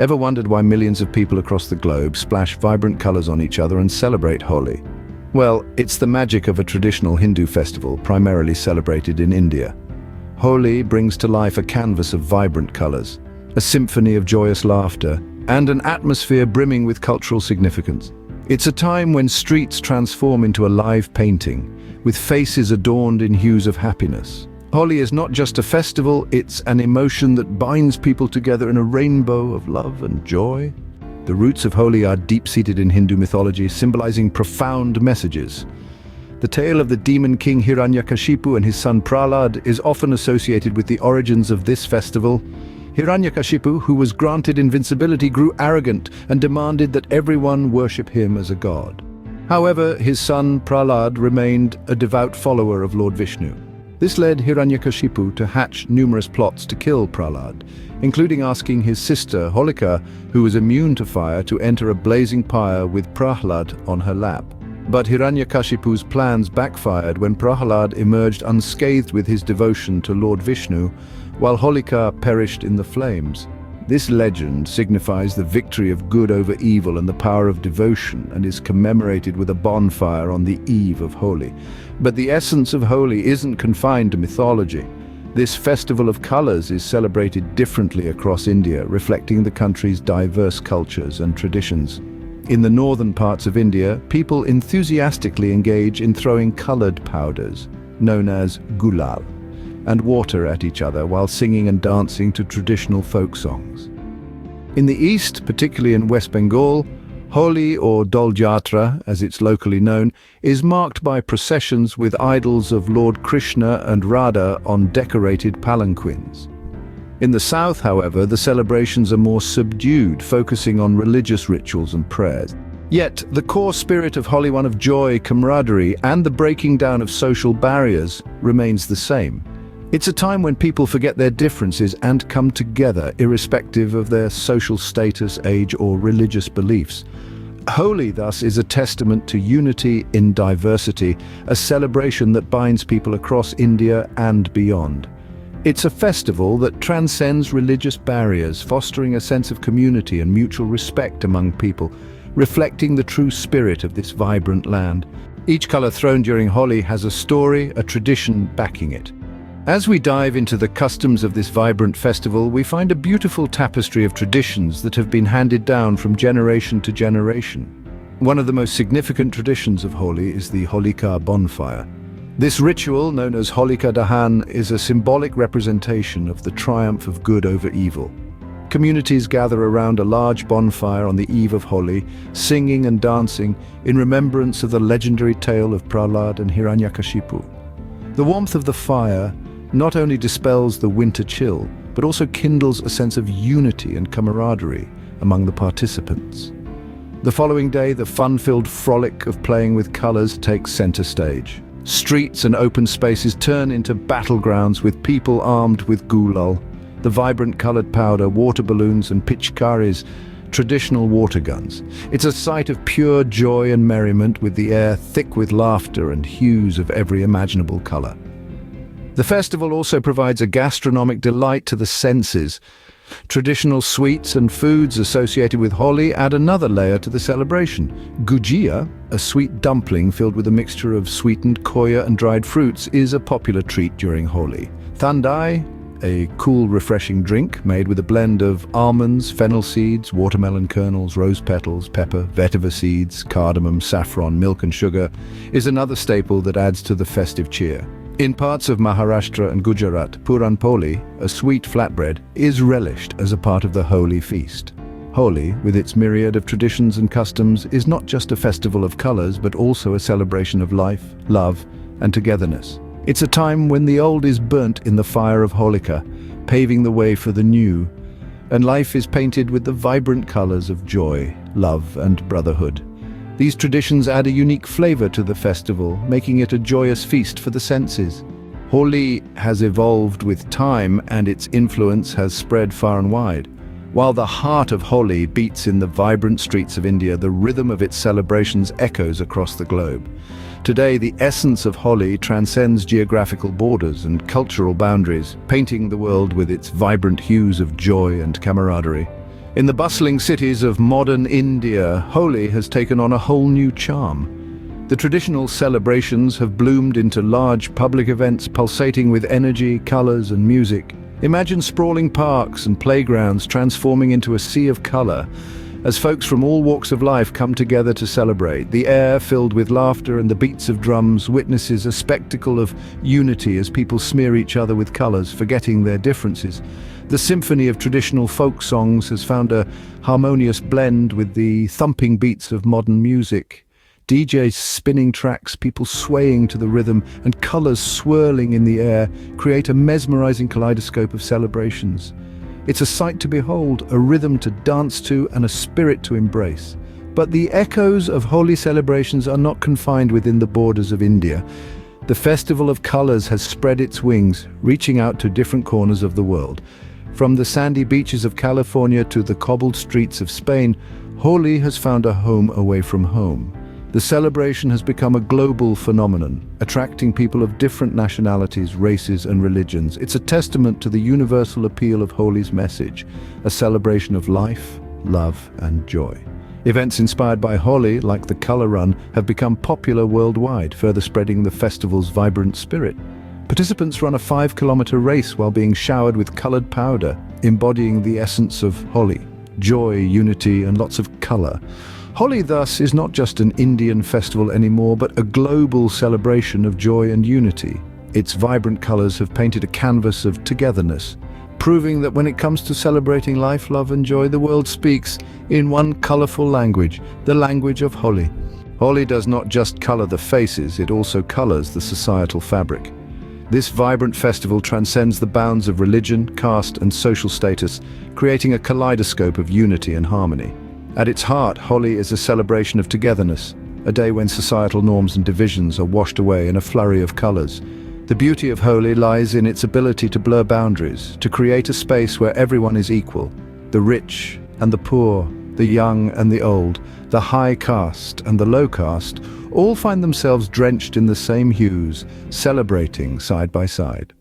Ever wondered why millions of people across the globe splash vibrant colors on each other and celebrate Holi? Well, it's the magic of a traditional Hindu festival primarily celebrated in India. Holi brings to life a canvas of vibrant colors, a symphony of joyous laughter, and an atmosphere brimming with cultural significance. It's a time when streets transform into a live painting, with faces adorned in hues of happiness. Holi is not just a festival, it's an emotion that binds people together in a rainbow of love and joy. The roots of Holi are deep-seated in Hindu mythology, symbolizing profound messages. The tale of the demon king Hiranyakashipu and his son Prahlad is often associated with the origins of this festival. Hiranyakashipu, who was granted invincibility, grew arrogant and demanded that everyone worship him as a god. However, his son Prahlad remained a devout follower of Lord Vishnu. This led Hiranyakashipu to hatch numerous plots to kill Prahlad, including asking his sister Holika, who was immune to fire, to enter a blazing pyre with Prahlad on her lap. But Hiranyakashipu's plans backfired when Prahlad emerged unscathed with his devotion to Lord Vishnu, while Holika perished in the flames. This legend signifies the victory of good over evil and the power of devotion, and is commemorated with a bonfire on the eve of Holi. But the essence of Holi isn't confined to mythology. This festival of colors is celebrated differently across India, reflecting the country's diverse cultures and traditions. In the northern parts of India, people enthusiastically engage in throwing colored powders, known as gulal, and water at each other while singing and dancing to traditional folk songs. In the east, particularly in West Bengal, Holi, or Dol Jatra as it's locally known, is marked by processions with idols of Lord Krishna and Radha on decorated palanquins. In the south, however, the celebrations are more subdued, focusing on religious rituals and prayers. Yet, the core spirit of Holi, one of joy, camaraderie, and the breaking down of social barriers, remains the same. It's a time when people forget their differences and come together, irrespective of their social status, age, or religious beliefs. Holi, thus, is a testament to unity in diversity, a celebration that binds people across India and beyond. It's a festival that transcends religious barriers, fostering a sense of community and mutual respect among people, reflecting the true spirit of this vibrant land. Each color thrown during Holi has a story, a tradition backing it. As we dive into the customs of this vibrant festival, we find a beautiful tapestry of traditions that have been handed down from generation to generation. One of the most significant traditions of Holi is the Holika bonfire. This ritual, known as Holika Dahan, is a symbolic representation of the triumph of good over evil. Communities gather around a large bonfire on the eve of Holi, singing and dancing in remembrance of the legendary tale of Prahlad and Hiranyakashipu. The warmth of the fire not only dispels the winter chill, but also kindles a sense of unity and camaraderie among the participants. The following day, the fun-filled frolic of playing with colors takes center stage. Streets and open spaces turn into battlegrounds with people armed with gulal, the vibrant colored powder, water balloons, and pitchkaris, traditional water guns. It's a sight of pure joy and merriment, with the air thick with laughter and hues of every imaginable color. The festival also provides a gastronomic delight to the senses. Traditional sweets and foods associated with Holi add another layer to the celebration. Gujiya, a sweet dumpling filled with a mixture of sweetened koya and dried fruits, is a popular treat during Holi. Thandai, a cool, refreshing drink made with a blend of almonds, fennel seeds, watermelon kernels, rose petals, pepper, vetiver seeds, cardamom, saffron, milk and sugar, is another staple that adds to the festive cheer. In parts of Maharashtra and Gujarat, Puran Poli, a sweet flatbread, is relished as a part of the Holi feast. Holi, with its myriad of traditions and customs, is not just a festival of colors, but also a celebration of life, love, and togetherness. It's a time when the old is burnt in the fire of Holika, paving the way for the new, and life is painted with the vibrant colors of joy, love, and brotherhood. These traditions add a unique flavor to the festival, making it a joyous feast for the senses. Holi has evolved with time, and its influence has spread far and wide. While the heart of Holi beats in the vibrant streets of India, the rhythm of its celebrations echoes across the globe. Today, the essence of Holi transcends geographical borders and cultural boundaries, painting the world with its vibrant hues of joy and camaraderie. In the bustling cities of modern India, Holi has taken on a whole new charm. The traditional celebrations have bloomed into large public events pulsating with energy, colors, and music. Imagine sprawling parks and playgrounds transforming into a sea of color as folks from all walks of life come together to celebrate. The air, filled with laughter and the beats of drums, witnesses a spectacle of unity as people smear each other with colors, forgetting their differences. The symphony of traditional folk songs has found a harmonious blend with the thumping beats of modern music. DJs spinning tracks, people swaying to the rhythm, and colors swirling in the air create a mesmerizing kaleidoscope of celebrations. It's a sight to behold, a rhythm to dance to, and a spirit to embrace. But the echoes of Holi celebrations are not confined within the borders of India. The Festival of Colors has spread its wings, reaching out to different corners of the world. From the sandy beaches of California to the cobbled streets of Spain, Holi has found a home away from home. The celebration has become a global phenomenon, attracting people of different nationalities, races, and religions. It's a testament to the universal appeal of Holi's message, a celebration of life, love, and joy. Events inspired by Holi, like the Color Run, have become popular worldwide, further spreading the festival's vibrant spirit. Participants run a 5-kilometer race while being showered with colored powder, embodying the essence of Holi: joy, unity, and lots of color. Holi, thus, is not just an Indian festival anymore, but a global celebration of joy and unity. Its vibrant colors have painted a canvas of togetherness, proving that when it comes to celebrating life, love, and joy, the world speaks in one colorful language, the language of Holi. Holi does not just color the faces, it also colors the societal fabric. This vibrant festival transcends the bounds of religion, caste, and social status, creating a kaleidoscope of unity and harmony. At its heart, Holi is a celebration of togetherness, a day when societal norms and divisions are washed away in a flurry of colors. The beauty of Holi lies in its ability to blur boundaries, to create a space where everyone is equal. The rich and the poor, the young and the old, the high caste and the low caste, all find themselves drenched in the same hues, celebrating side by side.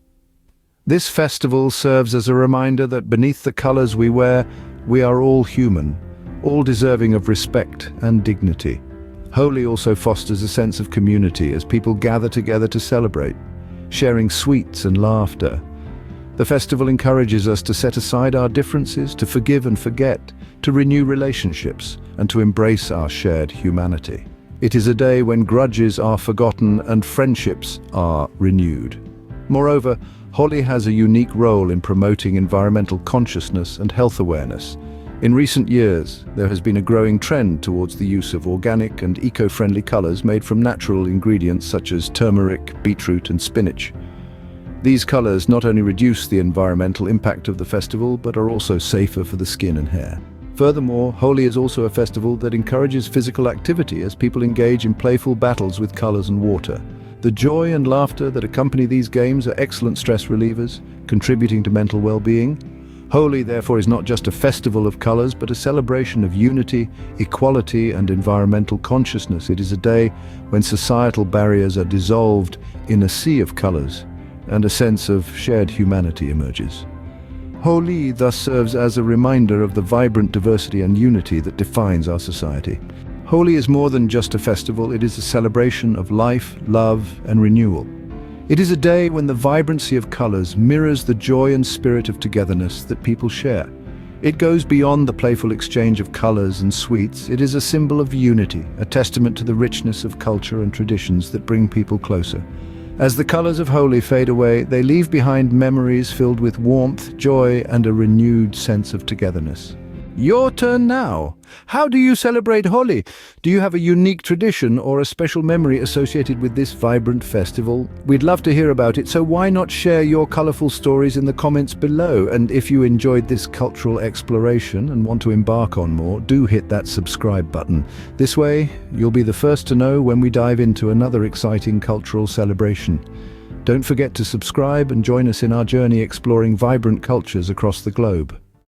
This festival serves as a reminder that beneath the colors we wear, we are all human, all deserving of respect and dignity. Holi also fosters a sense of community as people gather together to celebrate, sharing sweets and laughter. The festival encourages us to set aside our differences, to forgive and forget, to renew relationships, and to embrace our shared humanity. It is a day when grudges are forgotten and friendships are renewed. Moreover, Holi has a unique role in promoting environmental consciousness and health awareness. In recent years, there has been a growing trend towards the use of organic and eco-friendly colors made from natural ingredients such as turmeric, beetroot, and spinach. These colors not only reduce the environmental impact of the festival, but are also safer for the skin and hair. Furthermore, Holi is also a festival that encourages physical activity as people engage in playful battles with colors and water. The joy and laughter that accompany these games are excellent stress relievers, contributing to mental well-being. Holi, therefore, is not just a festival of colors, but a celebration of unity, equality, and environmental consciousness. It is a day when societal barriers are dissolved in a sea of colors, and a sense of shared humanity emerges. Holi thus serves as a reminder of the vibrant diversity and unity that defines our society. Holi is more than just a festival, it is a celebration of life, love, and renewal. It is a day when the vibrancy of colors mirrors the joy and spirit of togetherness that people share. It goes beyond the playful exchange of colors and sweets. It is a symbol of unity, a testament to the richness of culture and traditions that bring people closer. As the colors of Holi fade away, they leave behind memories filled with warmth, joy, and a renewed sense of togetherness. Your turn now. How do you celebrate Holi? Do you have a unique tradition or a special memory associated with this vibrant festival? We'd love to hear about it, so why not share your colorful stories in the comments below? And if you enjoyed this cultural exploration and want to embark on more, do hit that subscribe button. This way, you'll be the first to know when we dive into another exciting cultural celebration. Don't forget to subscribe and join us in our journey exploring vibrant cultures across the globe.